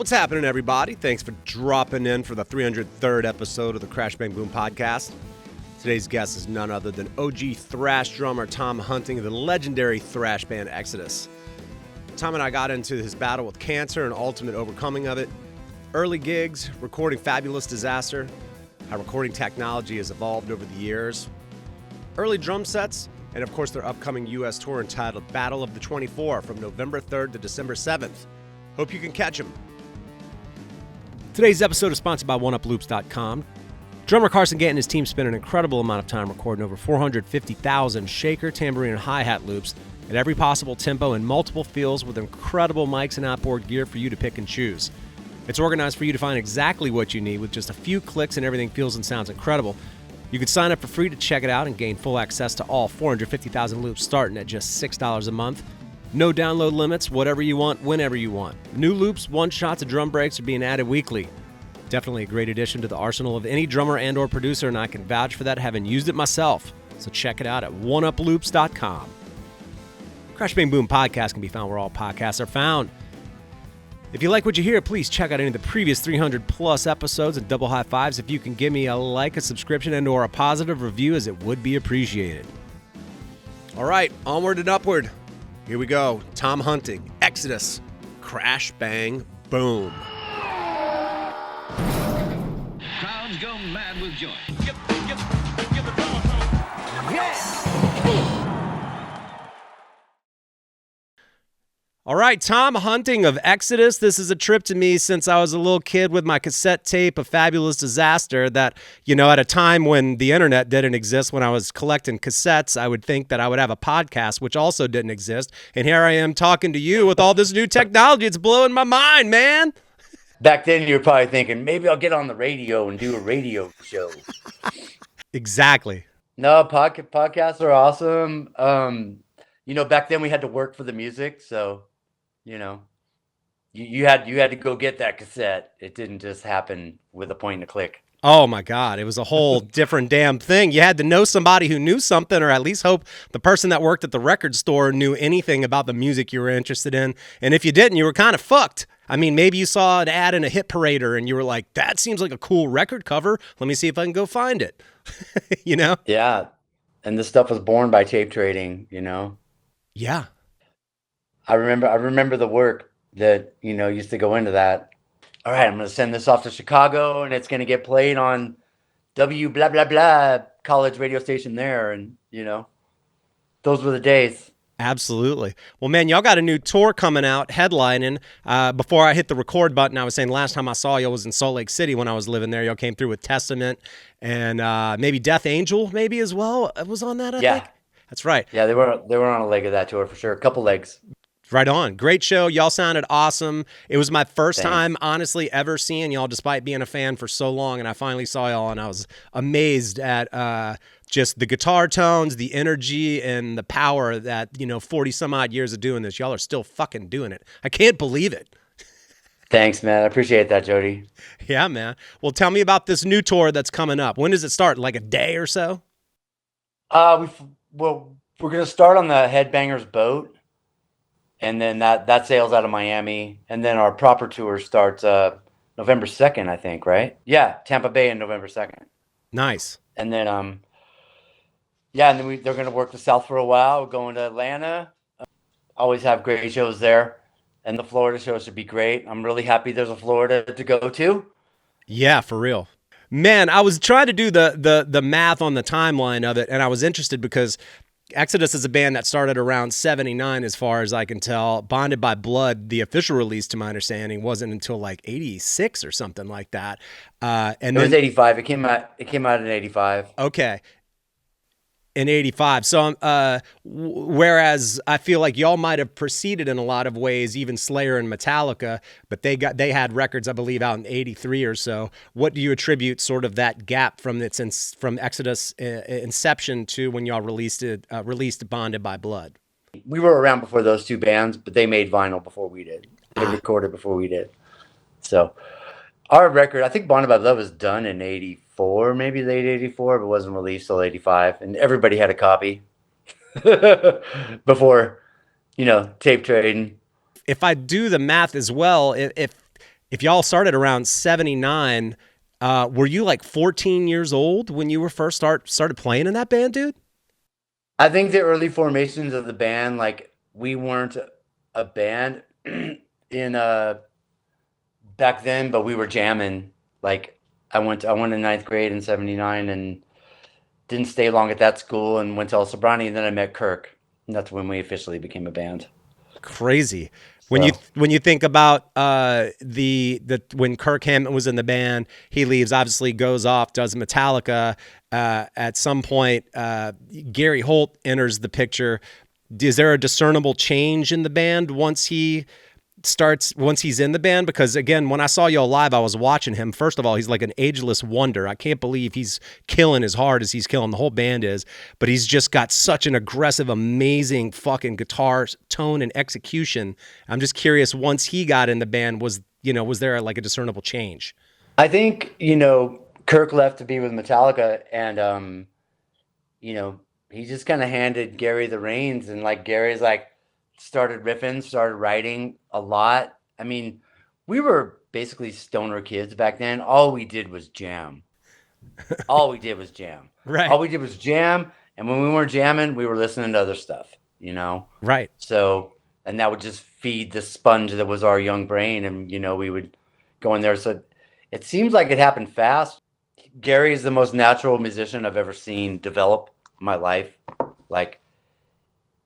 What's happening, everybody? Thanks for dropping in for the 303rd episode of the Crash Bang Boom podcast. Today's guest is none other than OG thrash drummer Tom Hunting of the legendary thrash band Exodus. Tom and I got into his battle with cancer and ultimate overcoming of it, early gigs, recording Fabulous Disaster, how recording technology has evolved over the years, early drum sets, and of course their upcoming U.S. tour entitled Battle of the 24 from November 3rd to December 7th. Hope you can catch them. Today's episode is sponsored by OneUpLoops.com. Drummer Carson Gant and his team spent an incredible amount of time recording over 450,000 shaker, tambourine, and hi-hat loops at every possible tempo and multiple feels with incredible mics and outboard gear for you to pick and choose. It's organized for you to find exactly what you need with just a few clicks and everything feels and sounds incredible. You can sign up for free to check it out and gain full access to all 450,000 loops starting at just $6 a month. No download limits, whatever you want, whenever you want. New loops, one-shots, and drum breaks are being added weekly. Definitely a great addition to the arsenal of any drummer and or producer, and I can vouch for that having used it myself. So check it out at OneUpLoops.com. Crash Bang Boom podcast can be found where all podcasts are found. If you like what you hear, please check out any of the previous 300 plus episodes and double high fives if you can give me a like, a subscription, and or a positive review, as it would be appreciated. All right, onward and upward. Here we go. Tom Hunting, Exodus, Crash Bang Boom. Crowds go mad with joy. All right, Tom Hunting of Exodus. This is a trip to me since I was a little kid with my cassette tape of Fabulous Disaster that, you know, at a time when the internet didn't exist, when I was collecting cassettes, I would think that I would have a podcast, which also didn't exist. And here I am talking to you with all this new technology. It's blowing my mind, man. Back then, you were probably thinking, maybe I'll get on the radio and do a radio show. Exactly. No, podcasts are awesome. You know, back then we had to work for the music, so you know, you had to go get that cassette. It didn't just happen with a point and a click. Oh my God, it was a whole different damn thing. You had to know somebody who knew something, or at least hope the person that worked at the record store knew anything about the music you were interested in. And if you didn't, you were kind of fucked. I mean, maybe you saw an ad in a hit parader and you were like, that seems like a cool record cover. Let me see if I can go find it. You know? Yeah. And this stuff was born by tape trading, you know? Yeah. I remember the work that, you know, used to go into that. All right, I'm going to send this off to Chicago and it's going to get played on W blah, blah, blah college radio station there. And, you know, those were the days. Absolutely. Well, man, y'all got a new tour coming out, headlining. Before I hit the record button, I was saying last time I saw y'all was in Salt Lake City when I was living there. Y'all came through with Testament and maybe Death Angel maybe as well. It was on that, I think. That's right. Yeah, they were on a leg of that tour for sure. A couple legs. Right on. Great show. Y'all sounded awesome. It was my first time, honestly, ever seeing y'all, despite being a fan for so long. And I finally saw y'all, and I was amazed at just the guitar tones, the energy, and the power that, you know, 40 some odd years of doing this, y'all are still fucking doing it. I can't believe it. Thanks, man. I appreciate that, Jody. Yeah, man. Well, tell me about this new tour that's coming up. When does it start? Like a day or so? We're going to start on the Headbangers boat. And then that sails out of Miami. And then our proper tour starts November 2nd, I think, right? Yeah, Tampa Bay on November 2nd. Nice. And then, and then they're going to work the South for a while. We're going to Atlanta. Always have great shows there. And the Florida show should be great. I'm really happy there's a Florida to go to. Yeah, for real. Man, I was trying to do the math on the timeline of it, and I was interested because Exodus is a band that started around 79, as far as I can tell. Bonded by Blood, the official release, to my understanding, wasn't until like 86 or something like that. And it was 85. It came out in 85. Okay. In 85. So, whereas I feel like y'all might have preceded in a lot of ways, even Slayer and Metallica, but they had records, I believe, out in 83 or so. What do you attribute sort of that gap from Exodus inception to when y'all released Bonded by Blood? We were around before those two bands, but they made vinyl before we did. They recorded before we did. So our record, I think Bonded by Blood was done in 84, maybe late 84, but wasn't released till 85. And everybody had a copy before, you know, tape trading. If I do the math as well, if if y'all started around 79, were you like 14 years old when you were first started playing in that band, dude? I think the early formations of the band, like we weren't a band in back then, but we were jamming. Like I went in ninth grade in '79 and didn't stay long at that school and went to El Sobrani, and then I met Kirk. And that's when we officially became a band. Crazy. So When you think about the when Kirk Hammett was in the band, he leaves, obviously goes off, does Metallica. At some point, Gary Holt enters the picture. Is there a discernible change in the band once he's in the band? Because again, when I saw y'all live, I was watching him. First of all, he's like an ageless wonder. I can't believe he's killing as hard as he's killing. The whole band is, but he's just got such an aggressive, amazing fucking guitar tone and execution. I'm just curious, once he got in the band, was there like a discernible change? I think, Kirk left to be with Metallica, and he just kind of handed Gary the reins, and like Gary's like started riffing, started writing a lot. I mean, we were basically stoner kids back then. All we did was jam. All we did was jam. Right. All we did was jam, and when we weren't jamming, we were listening to other stuff. Right. So, and that would just feed the sponge that was our young brain, and we would go in there. So it seems like it happened fast. Gary is the most natural musician I've ever seen develop in my life. Like,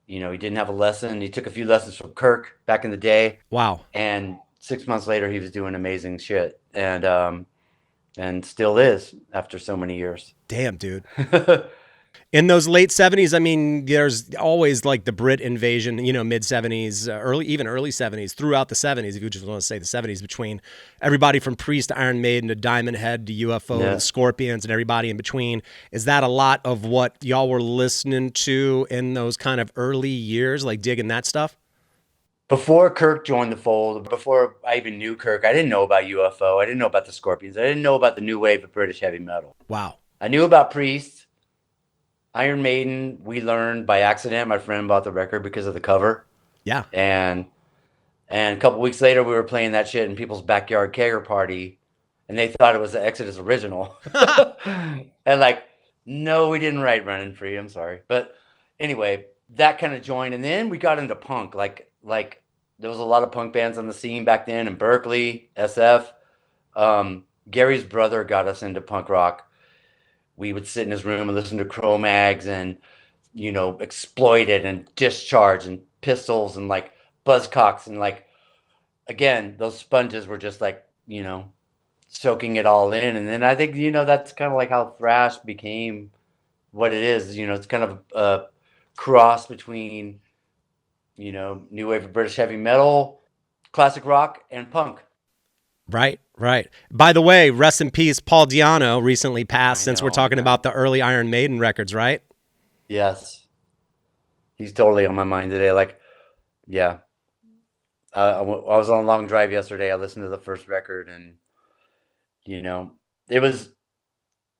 he didn't have a lesson. He took a few lessons from Kirk back in the day. Wow. And 6 months later, he was doing amazing shit, and still is after so many years. Damn, dude. In those late 70s, I mean, there's always like the Brit invasion, mid 70s, early 70s, throughout the 70s, if you just want to say the 70s, between everybody from Priest to Iron Maiden to Diamond Head to UFO to Scorpions and everybody in between. Is that a lot of what y'all were listening to in those kind of early years, like digging that stuff? Before Kirk joined the fold, before I even knew Kirk, I didn't know about UFO. I didn't know about the Scorpions. I didn't know about the new wave of British heavy metal. Wow. I knew about Priest. Iron Maiden, we learned by accident. My friend bought the record because of the cover. Yeah. And a couple weeks later, we were playing that shit in people's backyard kegger party, and they thought it was the Exodus original. And like, no, we didn't write Running Free. I'm sorry. But anyway, that kind of joined. And then we got into punk. Like there was a lot of punk bands on the scene back then in Berkeley, SF. Gary's brother got us into punk rock. We would sit in his room and listen to Cro-Mags and, Exploited and Discharge and Pistols and like Buzzcocks. And like, again, those sponges were just like, soaking it all in. And then I think, that's kind of like how thrash became what it is. It's kind of a cross between, new wave of British heavy metal, classic rock, and punk. Right. By the way, rest in peace, Paul Di'Anno recently passed, since we're talking about the early Iron Maiden records, right? Yes. He's totally on my mind today. Like, yeah. I was on a long drive yesterday. I listened to the first record, and, it was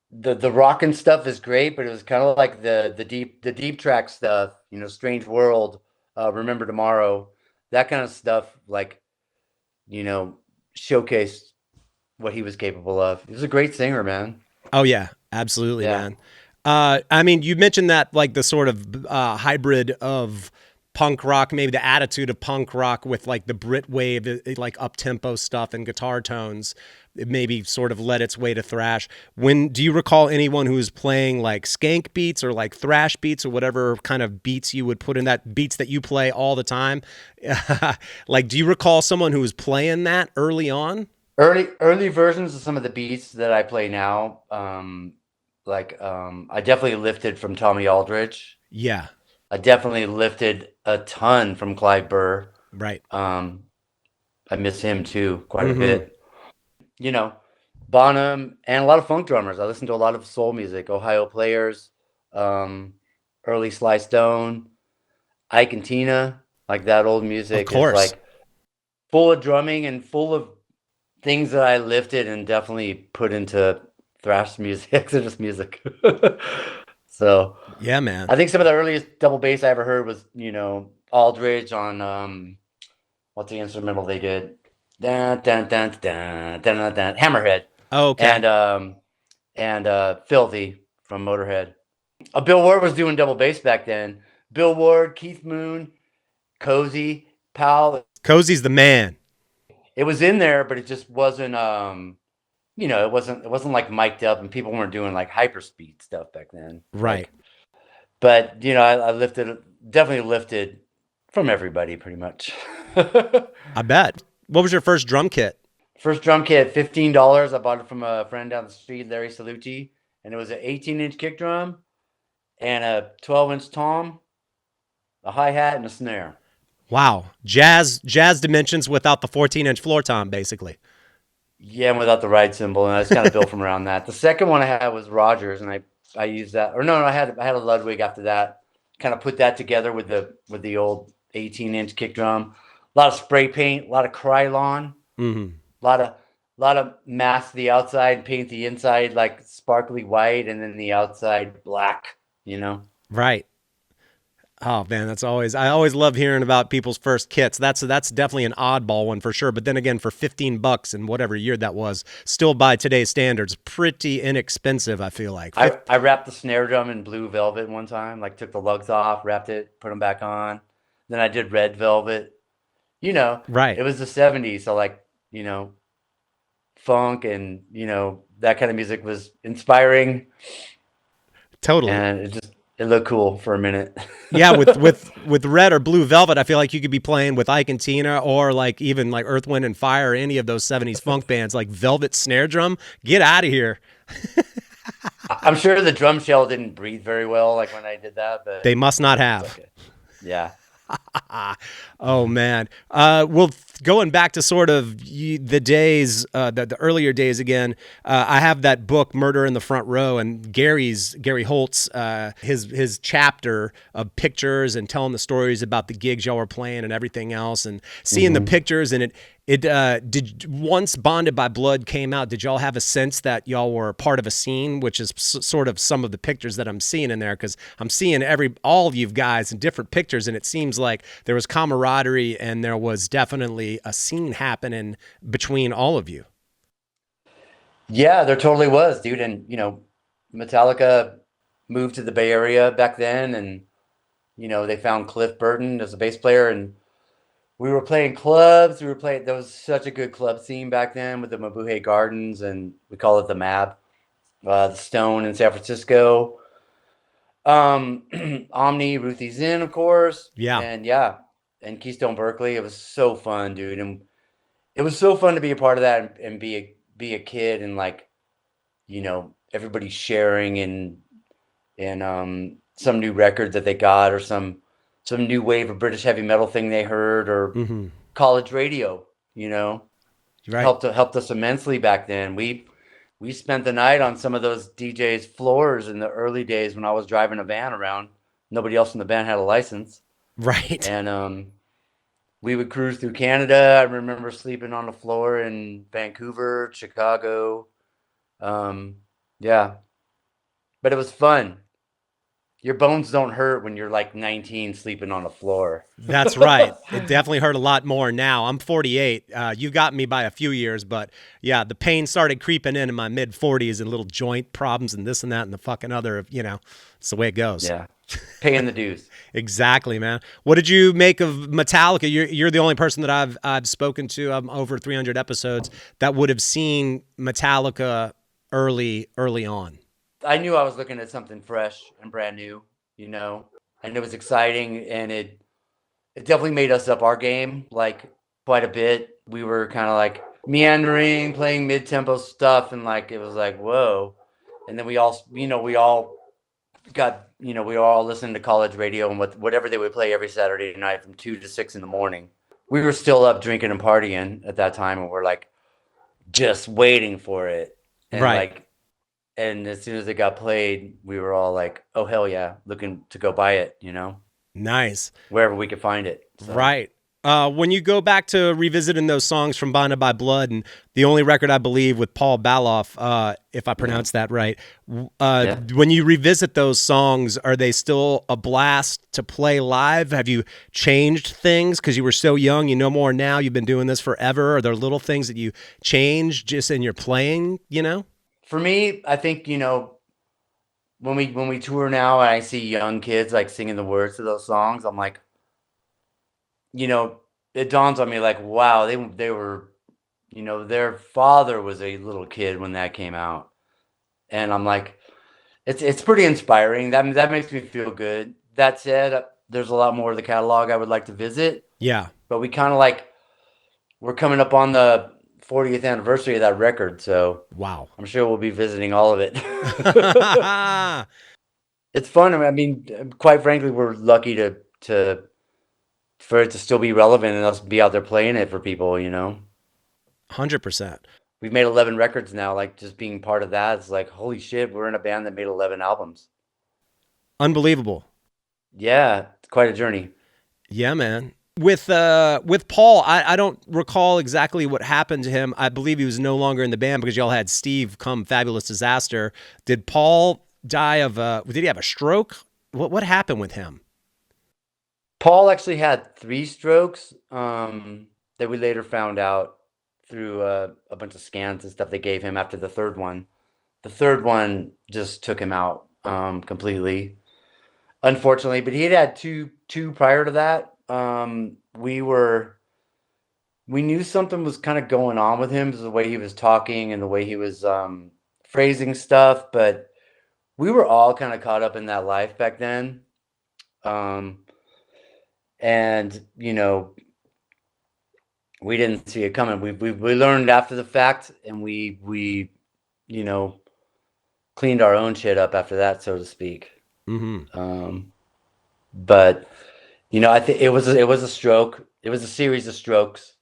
the rock and stuff is great, but it was kind of like the deep track stuff, Strange World, Remember Tomorrow, that kind of stuff, like, showcased what he was capable of. He was a great singer, man. Oh yeah, absolutely, man. I mean, you mentioned that like the sort of hybrid of punk rock, maybe the attitude of punk rock with like the Brit wave, like up-tempo stuff and guitar tones. It maybe sort of led its way to thrash. Do you recall anyone who's playing like skank beats or like thrash beats or whatever kind of beats you would put in that, beats that you play all the time? Like, do you recall someone who was playing that early on? Early versions of some of the beats that I play now, I definitely lifted from Tommy Aldridge. Yeah. I definitely lifted a ton from Clive Burr. Right. I miss him too quite a bit. Bonham, and a lot of funk drummers. I listen to a lot of soul music, Ohio Players, early Sly Stone, Ike and Tina, like that old music. Of course. Is like full of drumming and full of things that I lifted and definitely put into thrash music, Exodus music. So yeah, man. I think some of the earliest double bass I ever heard was, Aldridge on what's the instrumental they did? dun, dun, dun, dun, dun, dun, dun, Hammerhead, Oh, okay. and Filthy from Motorhead. Bill Ward was doing double bass back then. Bill Ward, Keith Moon, Cozy, Powell. Cozy's the man. It was in there, but it just wasn't. It wasn't like mic'd up, and people weren't doing like hyperspeed stuff back then. Right. But I definitely lifted from everybody pretty much. I bet. What was your first drum kit? First drum kit, $15. I bought it from a friend down the street, Larry Salucci, and it was an 18-inch kick drum and a 12-inch tom, a hi-hat, and a snare. Wow. Jazz dimensions without the 14-inch floor tom, basically. Yeah, and without the ride cymbal, and I just kind of built from around that. The second one I had was Rogers, and I used that. Or no, I had a Ludwig after that. Kind of put that together with the old 18-inch kick drum. A lot of spray paint, a lot of Krylon, a lot of mask the outside, paint the inside like sparkly white, and then the outside black. Right. Oh man, I always love hearing about people's first kits. That's definitely an oddball one for sure. But then again, for $15 in whatever year that was, still by today's standards, pretty inexpensive, I feel like. I wrapped the snare drum in blue velvet one time, like took the lugs off, wrapped it, put them back on. Then I did red velvet. Right. It was the 70s, so funk and that kind of music was inspiring. Totally. And it looked cool for a minute. Yeah, with red or blue velvet, I feel like you could be playing with Ike and Tina, or like even like Earth, Wind and Fire, or any of those 70s funk bands. Like velvet snare drum, get out of here. I'm sure the drum shell didn't breathe very well like when I did that, but They must not have. okay. Yeah. Oh man. Well, going back to sort of the days, the earlier days again. I have that book, Murder in the Front Row, and Gary Holt's his chapter of pictures and telling the stories about the gigs y'all were playing and everything else, and seeing the pictures. And it did, once Bonded by Blood came out, did y'all have a sense that y'all were part of a scene, which is sort of some of the pictures that I'm seeing in there? Because I'm seeing all of you guys in different pictures, and it seems like there was camaraderie and there was definitely a scene happening between all of you. Yeah, there totally was, dude. And Metallica moved to the Bay Area back then, and they found Cliff Burton as a bass player, and we were playing clubs. There was such a good club scene back then with the Mabuhay Gardens, and we call it the MAB, the Stone in San Francisco. Omni, Ruthie's Inn, of course. Yeah. And Keystone Berkeley. It was so fun, dude. And it was so fun to be a part of that and be a kid, and everybody sharing and some new record that they got, or some new wave of British heavy metal thing they heard, or college radio, Right. helped us immensely back then. We spent the night on some of those DJs' floors in the early days when I was driving a van around. Nobody else in the band had a license. Right. And we would cruise through Canada. I remember sleeping on the floor in Vancouver, Chicago. Yeah. But it was fun. Your bones don't hurt when you're like 19 sleeping on the floor. That's right. It definitely hurt a lot more now. I'm 48. You got me by a few years, but yeah, the pain started creeping in my mid 40s, and little joint problems and this and that and the fucking other, it's the way it goes. Yeah. Paying the dues. Exactly, man. What did you make of Metallica? You're the only person that I've spoken to, over 300 episodes, that would have seen Metallica early on. I knew I was looking at something fresh and brand new, and it was exciting, and it definitely made us up our game like quite a bit. We were kind of like meandering, playing mid-tempo stuff, and it was like, whoa. And then we all got, we were all listening to college radio and whatever they would play every Saturday night from 2 to 6 in the morning. We were still up drinking and partying at that time, and we're like just waiting for it. And right. And as soon as it got played, we were all like, oh, hell yeah, looking to go buy it, Nice. wherever we could find it. So. Right. When you go back to revisiting those songs from Bonded by Blood, and the only record I believe with Paul Bostaph, if I pronounced that right, when you revisit those songs, are they still a blast to play live? Have you changed things because you were so young? You know more now. You've been doing this forever. Are there little things that you change just in your playing? You know, For me, I think, when we tour now and I see young kids like singing the words to those songs, I'm like, it dawns on me like, wow, they were, their father was a little kid when that came out, and I'm like, it's pretty inspiring. That makes me feel good. That said, there's a lot more of the catalog I would like to visit. yeah. But we kind of like we're coming up on the 40th anniversary of that record, so Wow. I'm sure we'll be visiting all of it. It's fun. I mean, quite frankly, we're lucky to for it to still be relevant and us be out there playing it for people. 100%. We've made 11 records now. Like, just being part of that, it's like, holy shit, we're in a band that made 11 albums. Unbelievable. Yeah, it's quite a journey. Yeah, man. With Paul, I don't recall exactly what happened to him. I believe he was no longer in the band because y'all had Steve come Fabulous Disaster. Did Paul die of did he have a stroke? What happened with him? Paul actually had 3 strokes that we later found out through a bunch of scans and stuff they gave him after the third one. The third one just took him out completely, unfortunately. But he had two prior to that. We knew something was kind of going on with him, the way he was talking and the way he was phrasing stuff. But we were all kind of caught up in that life back then. And we didn't see it coming. We learned after the fact, and we cleaned our own shit up after that, so to speak. Mm-hmm. But I think it was a stroke. It was a series of strokes.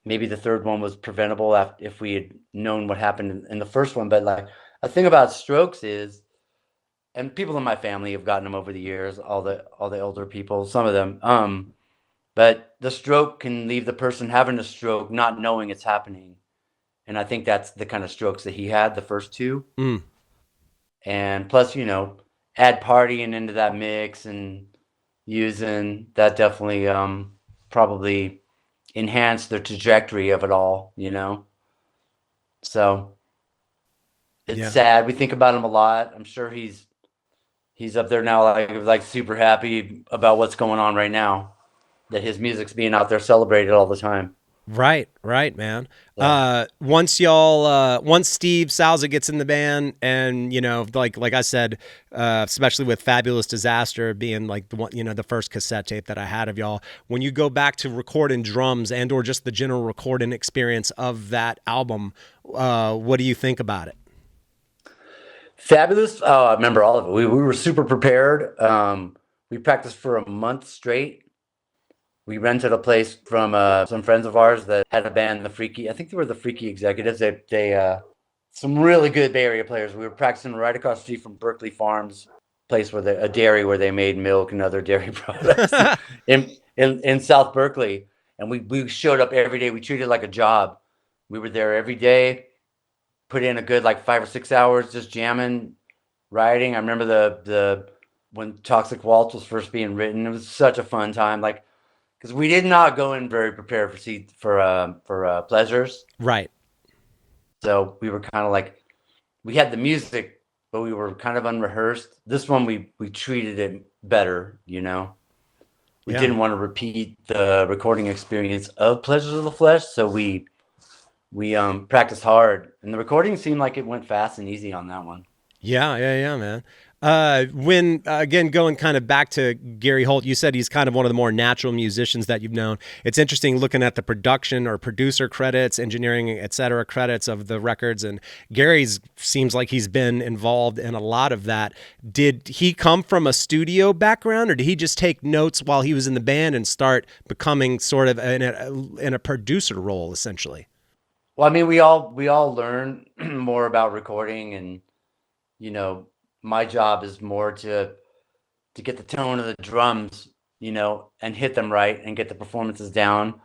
Maybe the third one was preventable if we had known what happened in the first one. But like, the thing about strokes is, and people in my family have gotten them over the years, all the older people, some of them. But the stroke can leave the person having a stroke not knowing it's happening. And I think that's the kind of strokes that he had, the first 2. Mm. And plus, add partying into that mix and using that definitely probably enhanced the trajectory of it all, So it's sad. We think about him a lot. I'm sure he's up there now, like super happy about what's going on right now, that his music's being out there celebrated all the time. Right, man. Yeah. Once Steve Salza gets in the band, and like I said, especially with Fabulous Disaster being like the one, the first cassette tape that I had of y'all. When you go back to recording drums and or just the general recording experience of that album, what do you think about it? Fabulous. Oh, I remember all of it. We were super prepared. We practiced for a month straight. We rented a place from some friends of ours that had a band, the Freaky. I think they were the Freaky Executives. They some really good Bay Area players. We were practicing right across the street from Berkeley Farms, place where a dairy where they made milk and other dairy products in South Berkeley. And we showed up every day. We treated it like a job. We were there every day. Put in a good 5 or 6 hours just jamming, writing. I remember the when Toxic Waltz was first being written. It was such a fun time, because we did not go in very prepared for Pleasures. Right. So we were kind of we had the music, but we were kind of unrehearsed. This one we treated it better, We didn't want to repeat the recording experience of Pleasures of the Flesh, so we practiced hard, and the recording seemed like it went fast and easy on that one. Yeah, man. When again, going kind of back to Gary Holt, you said he's kind of one of the more natural musicians that you've known. It's interesting looking at the production or producer credits, engineering, etc. credits of the records, and Gary's seems like he's been involved in a lot of that. Did he come from a studio background, or did he just take notes while he was in the band and start becoming sort of in a producer role, essentially? Well, I mean, we all learn more about recording, and my job is more to get the tone of the drums, and hit them right and get the performances down.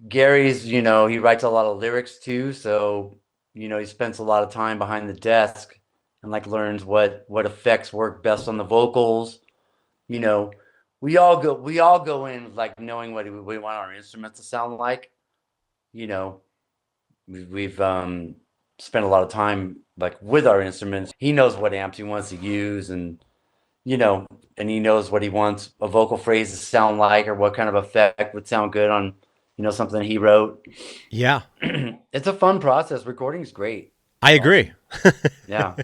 Gary's, he writes a lot of lyrics too, so he spends a lot of time behind the desk and like learns what effects work best on the vocals. You know, we all go in like knowing what we want our instruments to sound like. You know, we've spent a lot of time like with our instruments. He knows what amps he wants to use, and and he knows what he wants a vocal phrase to sound like, or what kind of effect would sound good on something he wrote. Yeah. It's a fun process. Recording is great. I agree. Yeah.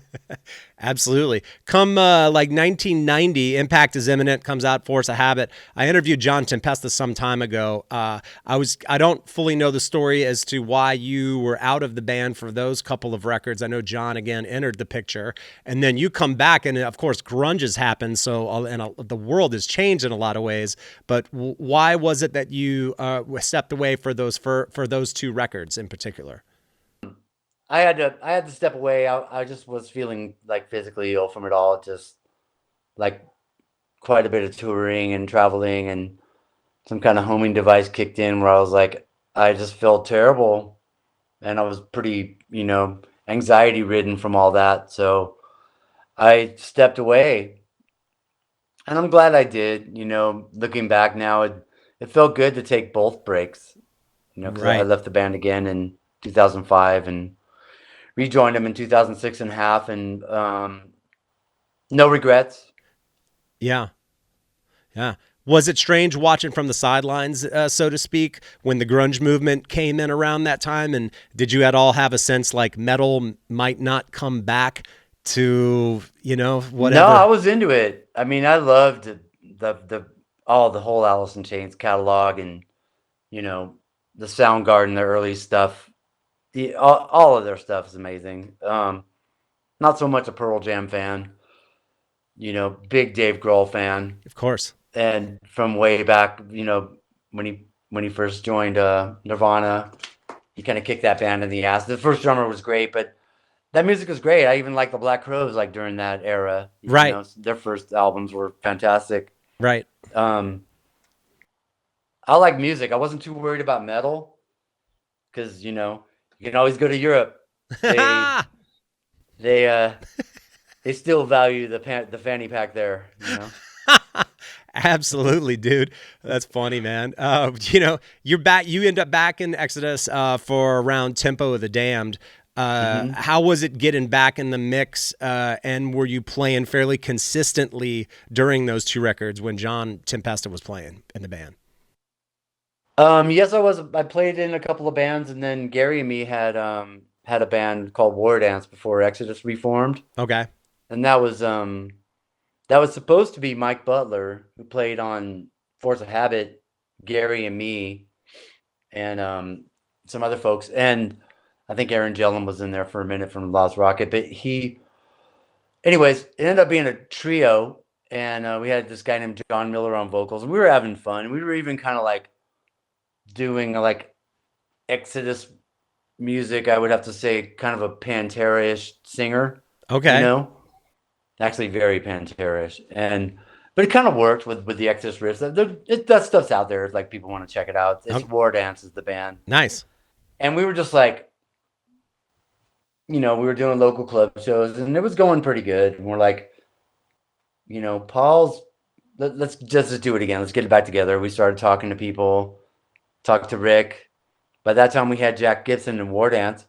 Absolutely. Come like 1990, Impact is Imminent comes out, Force a Habit. I interviewed John Tempesta some time ago. I don't fully know the story as to why you were out of the band for those couple of records. I know John again entered the picture, and then you come back, and of course grunge has happened. So the world has changed in a lot of ways. But why was it that you stepped away for those two records in particular? I had to step away. I just was feeling like physically ill from it all. Just like quite a bit of touring and traveling, and some kind of homing device kicked in where I was like, I just felt terrible, and I was pretty, anxiety ridden from all that. So I stepped away, and I'm glad I did. Looking back now, it felt good to take both breaks. Because I left the band again in 2005 and rejoined him in 2006 and a half, and no regrets. Yeah. Was it strange watching from the sidelines, so to speak, when the grunge movement came in around that time? And did you at all have a sense like metal might not come back to, whatever? No, I was into it. I mean, I loved the whole Alice in Chains catalog, and the Soundgarden, the early stuff. All of their stuff is amazing. Not so much a Pearl Jam fan, big Dave Grohl fan, of course. And from way back, when he first joined Nirvana, he kind of kicked that band in the ass. The first drummer was great, but that music was great. I even liked the Black Crowes like during that era. Right. Their first albums were fantastic. Right. I like music. I wasn't too worried about metal because you can always go to Europe. They still value the fanny pack there. Absolutely, dude. That's funny, man. You're back. You end up back in Exodus for around Tempo of the Damned. How was it getting back in the mix? And were you playing fairly consistently during those two records when John Tempesta was playing in the band? Yes, I was. I played in a couple of bands, and then Gary and me had a band called War Dance before Exodus reformed. Okay. And that was supposed to be Mike Butler, who played on Force of Habit, Gary and me, and some other folks. And I think Aaron Gellum was in there for a minute from Lost Rocket. But anyways, it ended up being a trio, and we had this guy named John Miller on vocals, and we were having fun. We were even kind of like doing like Exodus music, I would have to say, kind of a Pantera-ish singer. Okay. Actually very Pantera-ish. But it kind of worked with the Exodus riffs. That stuff's out there if like people want to check it out. It's War Dance is the band. Nice. And we were just like, we were doing local club shows, and it was going pretty good. And we're like, let's just do it again. Let's get it back together. We started talking to people. Talked to Rick. By that time, we had Jack Gibson and War Dance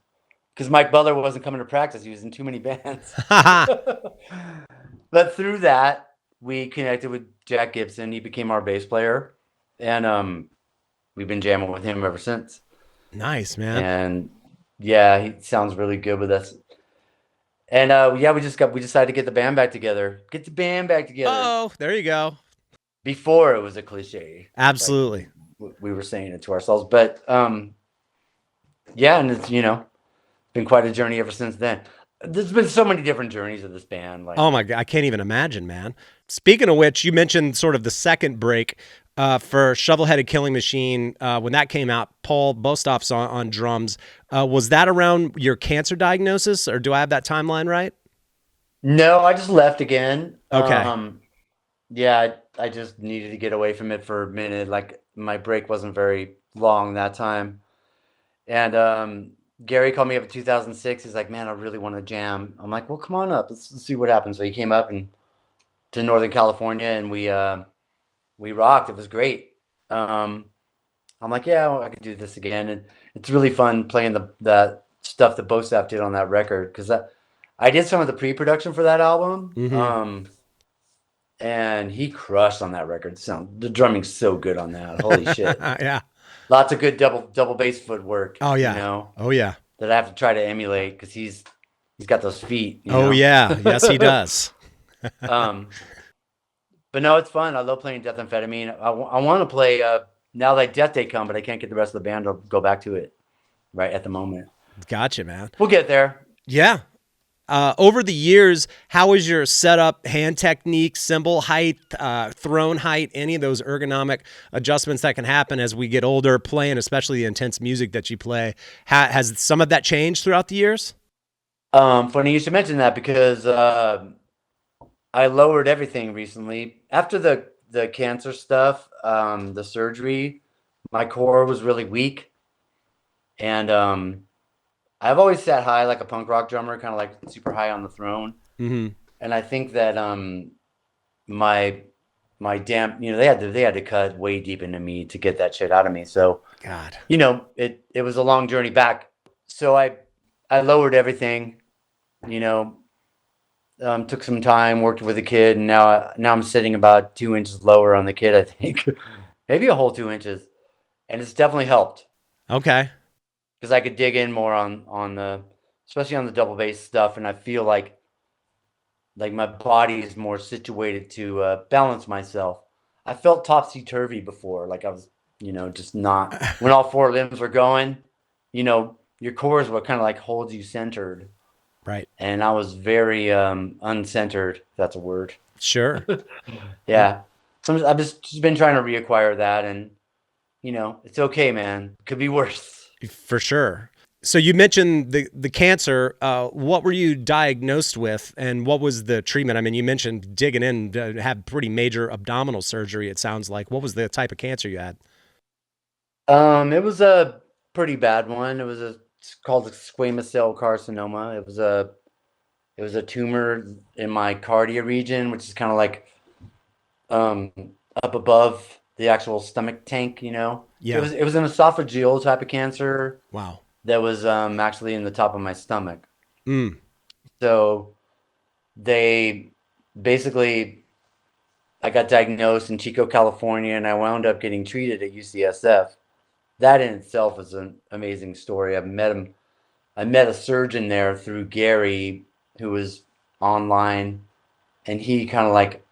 because Mike Butler wasn't coming to practice. He was in too many bands. But through that, we connected with Jack Gibson. He became our bass player, and we've been jamming with him ever since. Nice, man. And yeah, he sounds really good with us. And we decided to get the band back together. Get the band back together. Oh, there you go. Before it was a cliche. Absolutely. We were saying it to ourselves, but and it's been quite a journey ever since then. There's been so many different journeys of this band. Oh my God, I can't even imagine, man. Speaking of which, you mentioned sort of the second break for Shovel-Headed Killing Machine when that came out. Paul Bostaph's on drums. Was that around your cancer diagnosis, or do I have that timeline right? No, I just left again. Okay. Yeah, just needed to get away from it for a minute. Like my break wasn't very long that time. And Gary called me up in 2006. He's like, "Man, I really want to jam." I'm like, "Well, come on up. Let's see what happens." So he came up and to Northern California, and we rocked. It was great. I'm like, "Yeah, well, I could do this again." And it's really fun playing that stuff that Bostaph did on that record, because I did some of the pre-production for that album. Mm-hmm. And he crushed on that record. The drumming's so good on that. Holy shit. Yeah. Lots of good double bass footwork, Oh you yeah. know, Oh yeah. that I have to try to emulate because he's got those feet, you Oh know. yeah. Yes, he does. um, but no, it's fun. I love playing Death Amphetamine. I want to play Now That Death Day Come, but I can't get the rest of the band to go back to it right at the moment. Gotcha, man. We'll get there. Yeah. Over the years, how is your setup, hand technique, cymbal height, throne height, any of those ergonomic adjustments that can happen as we get older playing, especially the intense music that you play? Has some of that changed throughout the years? Funny you should mention that, because I lowered everything recently. After the cancer stuff, the surgery, my core was really weak. And I've always sat high like a punk rock drummer, kind of like super high on the throne. Mm-hmm. And I think that my damp, they had to cut way deep into me to get that shit out of me. So God. it was a long journey back. So I lowered everything, took some time, worked with a kid, and now I'm sitting about 2 inches lower on the kid, I think. Maybe a whole 2 inches. And it's definitely helped, Okay. because I could dig in more on the, especially on the double bass stuff, and I feel like my body is more situated to balance myself. I felt topsy-turvy before, like I was, just not, when all four limbs were going, your core is what kind of like holds you centered. Right. And I was very uncentered, if that's a word. Sure. Yeah. So I've just been trying to reacquire that, and it's okay, man. Could be worse. For sure. So you mentioned the cancer. What were you diagnosed with, and what was the treatment? I mean, you mentioned digging in to have pretty major abdominal surgery, it sounds like. What was the type of cancer you had? It was a pretty bad one. It's called a squamous cell carcinoma. It was a tumor in my cardia region, which is kind of like um up above the actual stomach tank, Yeah. It was an esophageal type of cancer Wow. that was actually in the top of my stomach. Mm. So they basically, I got diagnosed in Chico, California, and I wound up getting treated at UCSF. That in itself is an amazing story. I met a surgeon there through Gary, who was online, and he kind of like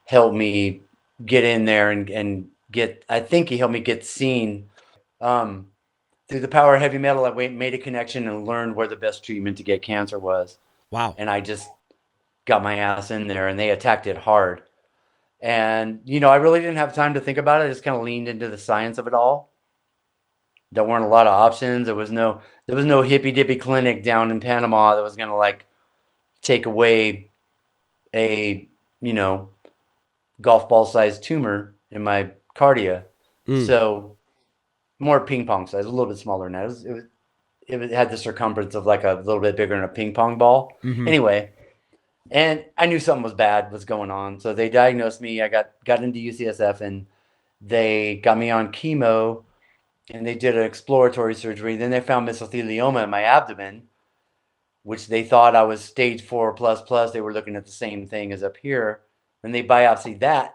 helped me get in there and get, I think he helped me get seen. Through the power of heavy metal, I made a connection and learned where the best treatment to get cancer was. Wow. And I just got my ass in there, and they attacked it hard. And, I really didn't have time to think about it. I just kind of leaned into the science of it all. There weren't a lot of options. There was no hippy dippy clinic down in Panama that was going to like take away a, golf ball sized tumor in my cardia. Mm. So more ping pong size, a little bit smaller than that. It had the circumference of like a little bit bigger than a ping pong ball. Mm-hmm. Anyway, and I knew something was going on. So they diagnosed me. I got into UCSF, and they got me on chemo, and they did an exploratory surgery. Then they found mesothelioma in my abdomen, which they thought I was stage 4++. They were looking at the same thing as up here. And they biopsied that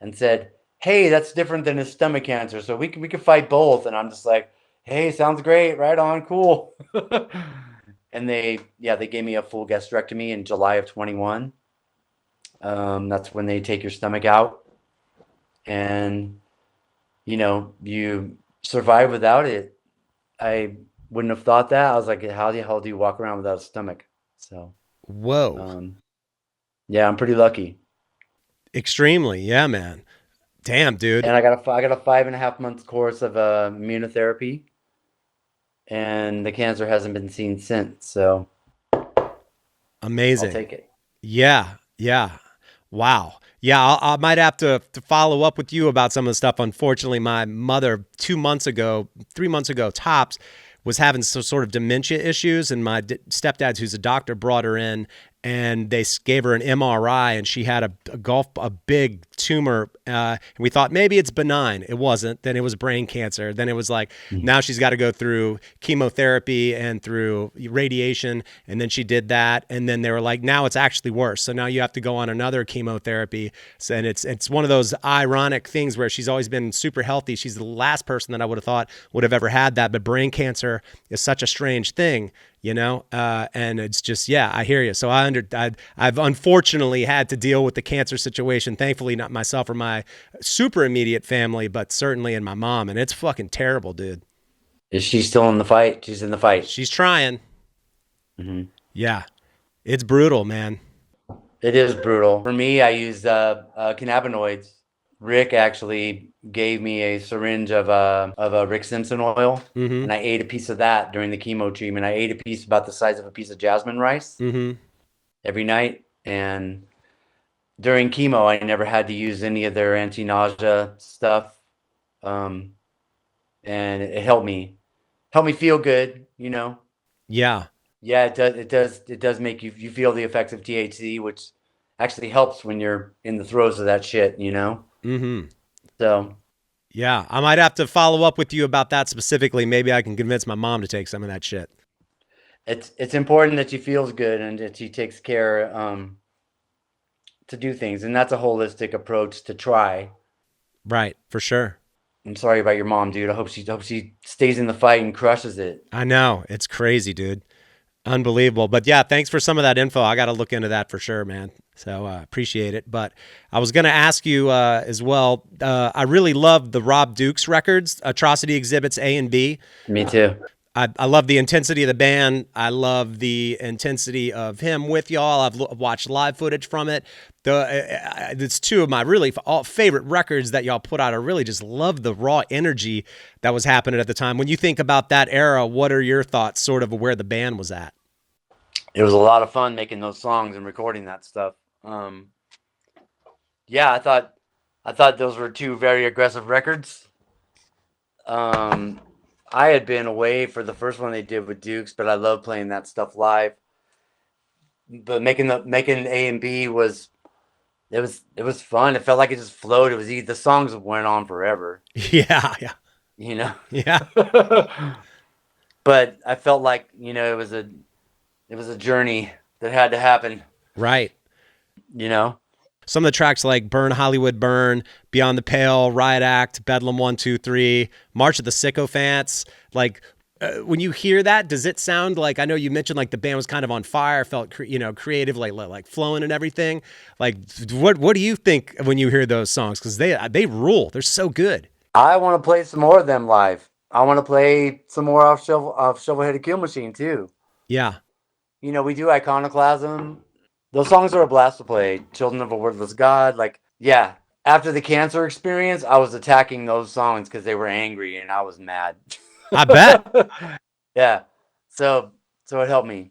and said, "Hey, that's different than a stomach cancer, so we could fight both." And I'm just like, "Hey, sounds great, right on, cool." And they gave me a full gastrectomy in July of 21. That's when they take your stomach out, and you survive without it. I wouldn't have thought that. I was like, how the hell do you walk around without a stomach? So, Whoa. yeah, I'm pretty lucky. Extremely. Yeah, man. Damn, dude. And I got a 5.5 month course of immunotherapy, and the cancer hasn't been seen since. So Amazing. I'll take it. Yeah. Yeah. Wow. Yeah, I might have to follow up with you about some of the stuff. Unfortunately, my mother 2 months ago, 3 months ago tops, was having some sort of dementia issues, and my stepdad, who's a doctor, brought her in, and they gave her an MRI, and she had a big tumor. And we thought maybe it's benign. It wasn't. Then it was brain cancer. Then it was like now she's got to go through chemotherapy and through radiation, and then she did that, and then they were like, now it's actually worse. So now you have to go on another chemotherapy. So, and it's one of those ironic things where she's always been super healthy. She's the last person that I would have thought would have ever had that, but brain cancer is such a strange thing. And it's just, yeah, I hear you. So I've unfortunately had to deal with the cancer situation. Thankfully, not myself or my super immediate family, but certainly in my mom. And it's fucking terrible, dude. Is she still in the fight? She's in the fight. She's trying. Mm-hmm. Yeah. It's brutal, man. It is brutal. For me, I used cannabinoids. Rick actually gave me a syringe of a Rick Simpson oil, and I ate a piece of that during the chemo treatment. I ate a piece about the size of a piece of jasmine rice every night, and during chemo, I never had to use any of their anti-nausea stuff, and it helped me feel good. Yeah. Yeah, it does make you feel the effects of THC, which actually helps when you're in the throes of that shit. So yeah, I might have to follow up with you about that specifically. Maybe I can convince my mom to take some of that shit. it's important that she feels good and that she takes care to do things, and that's a holistic approach to try. Right, for sure. I'm sorry about your mom, dude. I hope she stays in the fight and crushes it. I know. It's crazy, dude. Unbelievable. But yeah, thanks for some of that info. I got to look into that for sure, man. So appreciate it. But I was going to ask you as well. I really love the Rob Dukes records, Atrocity Exhibits A and B. Me too. I love the intensity of the band. I love the intensity of him with y'all. I've watched live footage from it. It's two of my really favorite records that y'all put out. I really just love the raw energy that was happening at the time. When you think about that era, what are your thoughts sort of where the band was at? It was a lot of fun making those songs and recording that stuff. Yeah, I thought those were two very aggressive records. I had been away for the first one they did with Dukes, but I love playing that stuff live. But making A and B was fun. It felt like it just flowed. The songs went on forever. Yeah. Yeah. But I felt like it was a journey that had to happen. Right. Some of the tracks like Burn Hollywood Burn, Beyond the Pale, Riot Act, Bedlam 1, 2, 3, March of the Sycophants. Like when you hear that, does it sound like, I know you mentioned like the band was kind of on fire, felt creative, like flowing and everything. Like what do you think when you hear those songs? Because they rule. They're so good. I want to play some more of them live. I want to play some more off Shovel-Headed Kill Machine too. Yeah. We do Iconoclasm. Those songs are a blast to play. Children of a Wordless God. Like, yeah. After the cancer experience, I was attacking those songs because they were angry and I was mad. I bet. Yeah. So it helped me.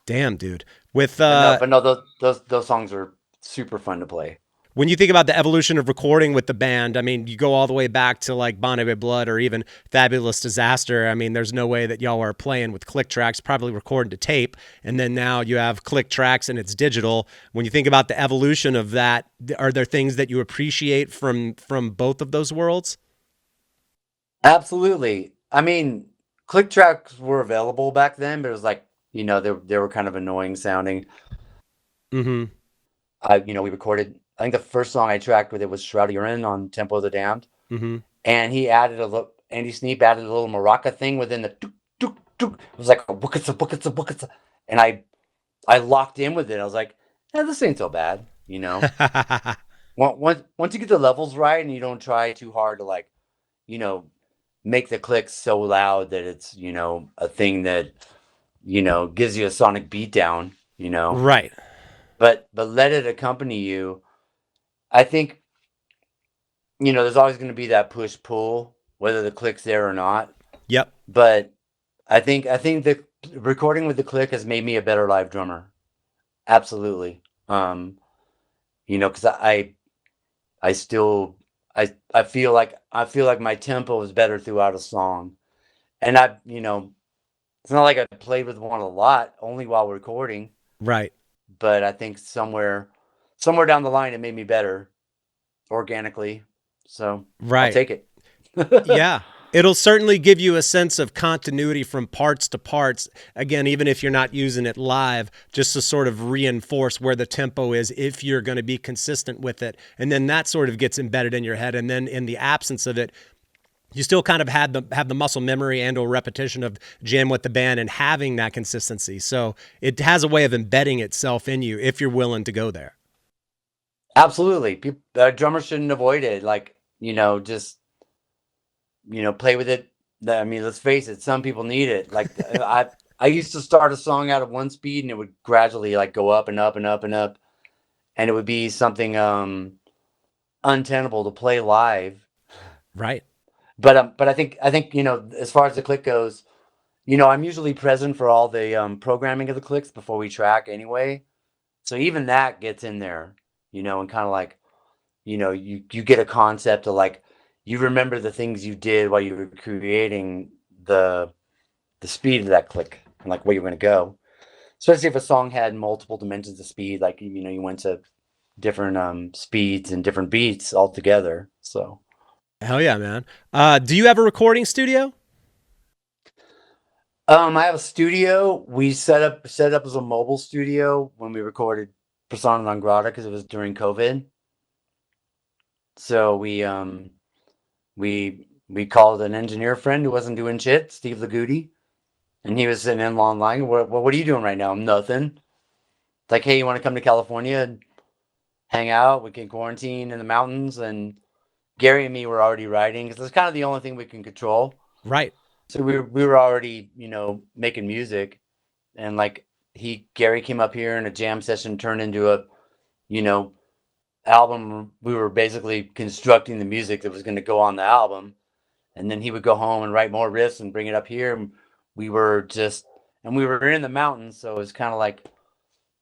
Damn, dude. With but no, those songs are super fun to play. When you think about the evolution of recording with the band, I mean, you go all the way back to like Bon Iver Blood or even Fabulous Disaster. I mean, there's no way that y'all are playing with click tracks, probably recording to tape. And then now you have click tracks and it's digital. When you think about the evolution of that, are there things that you appreciate from both of those worlds? Absolutely. I mean, click tracks were available back then, but it was like, they were kind of annoying sounding. Mm-hmm. We recorded, I think the first song I tracked with it was Shroud of Urine on Temple of the Damned. Mm-hmm. And Andy Sneap added a little maraca thing within the tuk, tuk, tuk. It was like a wukatsa. And I locked in with it. I was like, this ain't so bad, Once you get the levels right and you don't try too hard to make the clicks so loud that it's, a thing that, gives you a sonic beatdown, Right. But let it accompany you. I think, there's always going to be that push-pull, whether the click's there or not. Yep. But I think the recording with the click has made me a better live drummer. Absolutely. because I still I feel like my tempo is better throughout a song, and it's not like I played with one a lot, only while recording, Right. but I think somewhere down the line it made me better organically, so I'll Right. take it. Yeah. It'll certainly give you a sense of continuity from parts to parts. Again, even if you're not using it live, just to sort of reinforce where the tempo is if you're going to be consistent with it. And then that sort of gets embedded in your head. And then in the absence of it, you still kind of have the muscle memory and or repetition of jam with the band and having that consistency. So it has a way of embedding itself in you if you're willing to go there. Absolutely. Drummers shouldn't avoid it. Like, just, play with it. I mean, let's face it, some people need it. Like I used to start a song out of one speed and it would gradually like go up and up and up and up. And it would be something untenable to play live. Right. But I think as far as the click goes, I'm usually present for all the programming of the clicks before we track anyway. So even that gets in there, and kind of like, you get a concept of like, you remember the things you did while you were creating the speed of that click and like where you're going to go. Especially if a song had multiple dimensions of speed, like, you went to different speeds and different beats all together. So. Hell yeah, man. Do you have a recording studio? I have a studio. We set up as a mobile studio when we recorded Persona non grata because it was during COVID. So we called an engineer friend who wasn't doing shit, Steve Lagudi, and he was sitting in online. What are you doing right now? Nothing. Like, hey, you want to come to California and hang out? We can quarantine in the mountains. And Gary and me were already writing because it's kind of the only thing we can control. Right. So we were already, making music, and like Gary came up here and a jam session turned into a, album. We were basically constructing the music that was going to go on the album, and then he would go home and write more riffs and bring it up here. And we were in the mountains, so it was kind of like,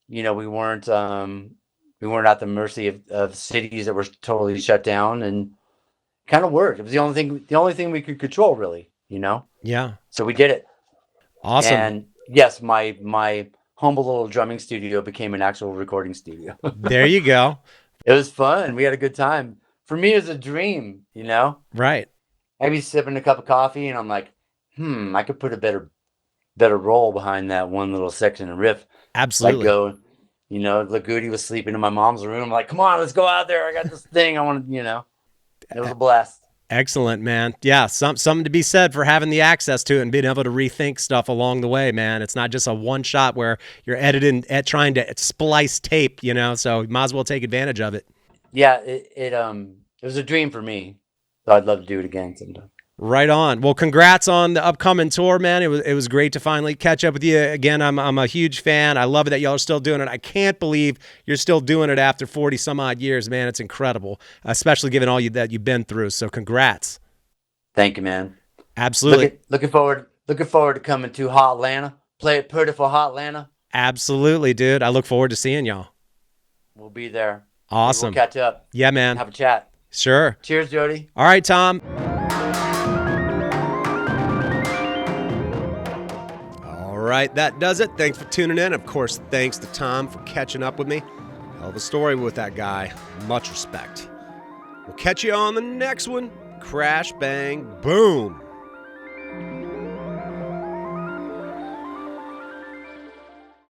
we weren't at the mercy of cities that were totally shut down, and kind of worked. It was the only thing we could control, really. Yeah. So we did it. Awesome. And yes, my humble little drumming studio became an actual recording studio. There you go. It was fun. We had a good time. For me, it was a dream, Right. I'd be sipping a cup of coffee and I'm like, I could put a better roll behind that one little section and riff. Absolutely. Like Lagudi was sleeping in my mom's room. I'm like, come on, let's go out there. I got this thing. I want to, it was a blast. Excellent, man. Yeah, something to be said for having the access to it and being able to rethink stuff along the way, man. It's not just a one shot where you're editing, trying to splice tape, so you might as well take advantage of it. Yeah, it was a dream for me. So I'd love to do it again sometime. Right on. Well, congrats on the upcoming tour, man. It was great to finally catch up with you again. I'm a huge fan. I love it that y'all are still doing it. I can't believe you're still doing it after 40 some odd years, man. It's incredible, especially given all that you've been through. So congrats. Thank you, man. Absolutely. Looking forward to coming to Hot Atlanta. Play it pretty for Hot Atlanta. Absolutely, dude. I look forward to seeing y'all. We'll be there. Awesome. We'll catch up. Yeah, man. Have a chat. Sure. Cheers, Jody. All right, Tom. All right, that does it. Thanks for tuning in. Of course, thanks to Tom for catching up with me. Hell of a story with that guy. Much respect. We'll catch you on the next one. Crash, bang, boom.